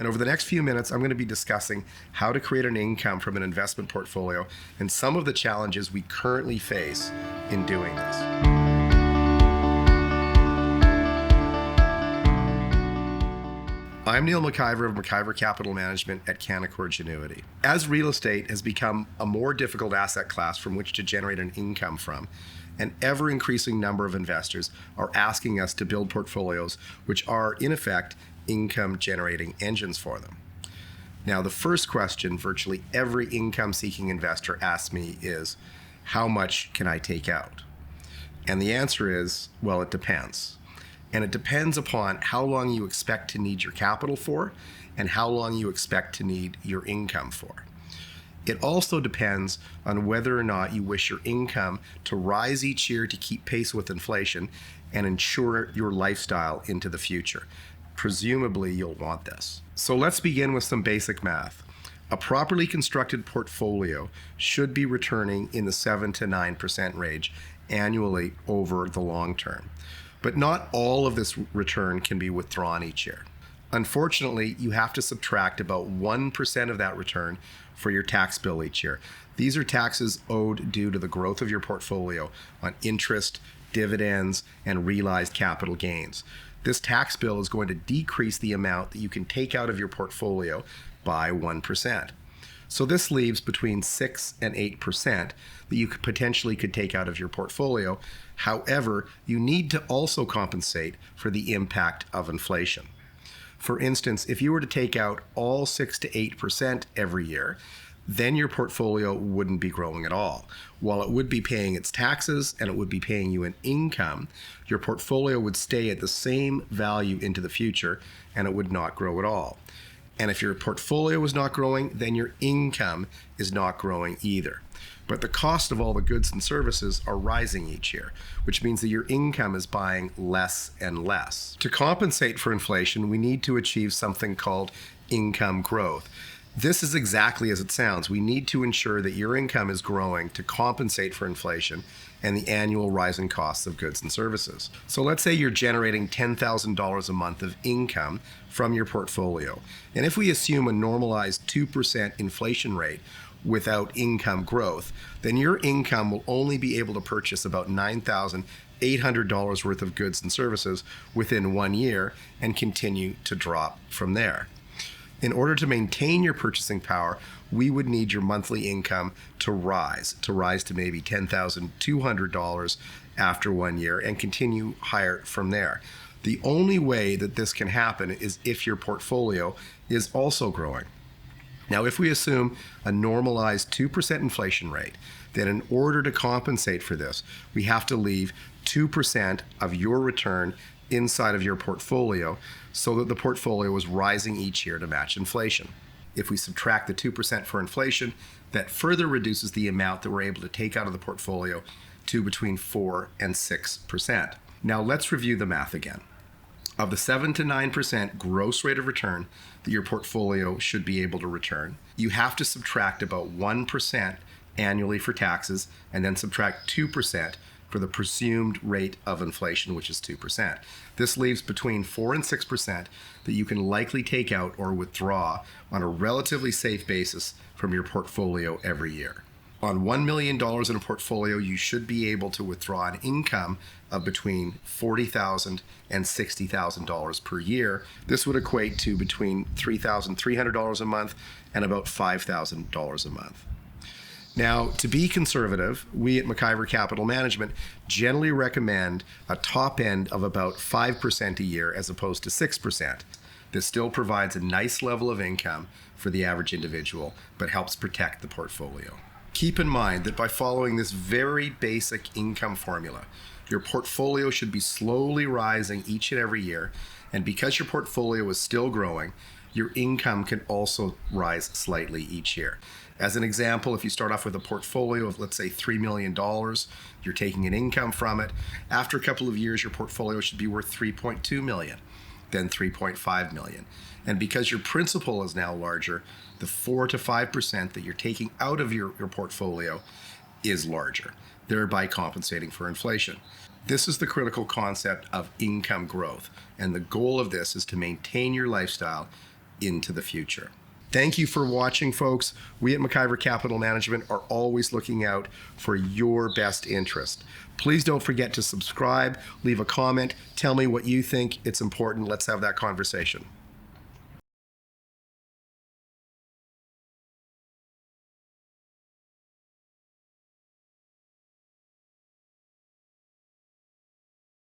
And over the next few minutes, I'm going to be discussing how to create an income from an investment portfolio and some of the challenges we currently face in doing this. I'm Neil McIver of McIver Capital Management at Canaccord Genuity. As real estate has become a more difficult asset class from which to generate an income from, an ever-increasing number of investors are asking us to build portfolios which are, in effect, income-generating engines for them. Now, the first question virtually every income-seeking investor asks me is, how much can I take out? And the answer is, well, it depends. And it depends upon how long you expect to need your capital for and how long you expect to need your income for. It also depends on whether or not you wish your income to rise each year to keep pace with inflation and ensure your lifestyle into the future. Presumably, you'll want this. So let's begin with some basic math. A properly constructed portfolio should be returning in the 7 to 9% range annually over the long term. But not all of this return can be withdrawn each year. Unfortunately, you have to subtract about 1% of that return for your tax bill each year. These are taxes owed due to the growth of your portfolio on interest, dividends, and realized capital gains. This tax bill is going to decrease the amount that you can take out of your portfolio by 1%. So this leaves between 6 and 8% that you could take out of your portfolio. However, you need to also compensate for the impact of inflation. For instance, if you were to take out all 6 to 8% every year, then your portfolio wouldn't be growing at all. While it would be paying its taxes and it would be paying you an income, your portfolio would stay at the same value into the future and it would not grow at all. And if your portfolio is not growing, then your income is not growing either. But the cost of all the goods and services are rising each year, which means that your income is buying less and less. To compensate for inflation, we need to achieve something called income growth. This is exactly as it sounds. We need to ensure that your income is growing to compensate for inflation and the annual rising costs of goods and services. So let's say you're generating $10,000 a month of income from your portfolio. And if we assume a normalized 2% inflation rate without income growth, then your income will only be able to purchase about $9,800 worth of goods and services within 1 year and continue to drop from there. In order to maintain your purchasing power, we would need your monthly income to rise to maybe $10,200 after 1 year and continue higher from there. The only way that this can happen is if your portfolio is also growing. Now, if we assume a normalized 2% inflation rate, then in order to compensate for this, we have to leave 2% of your return inside of your portfolio so that the portfolio is rising each year to match inflation. If we subtract the 2% for inflation, that further reduces the amount that we're able to take out of the portfolio to between 4 and 6%. Now let's review the math again. Of the 7 to 9% gross rate of return that your portfolio should be able to return, you have to subtract about 1% annually for taxes and then subtract 2% for the presumed rate of inflation, which is 2%. This leaves between 4 and 6% that you can likely take out or withdraw on a relatively safe basis from your portfolio every year. On $1 million in a portfolio, you should be able to withdraw an income of between $40,000 and $60,000 per year. This would equate to between $3,300 a month and about $5,000 a month. Now, to be conservative, we at McIver Capital Management generally recommend a top end of about 5% a year as opposed to 6%. This still provides a nice level of income for the average individual, but helps protect the portfolio. Keep in mind that by following this very basic income formula, your portfolio should be slowly rising each and every year, and because your portfolio is still growing, your income can also rise slightly each year. As an example, if you start off with a portfolio of, let's say, $3 million, you're taking an income from it. After a couple of years, your portfolio should be worth $3.2 million, then $3.5 million. And because your principal is now larger, the 4 to 5% that you're taking out of your portfolio is larger, thereby compensating for inflation. This is the critical concept of income growth. And the goal of this is to maintain your lifestyle into the future. Thank you for watching, folks. We at McIver Capital Management are always looking out for your best interest. Please don't forget to subscribe, leave a comment, tell me what you think. It's important. Let's have that conversation.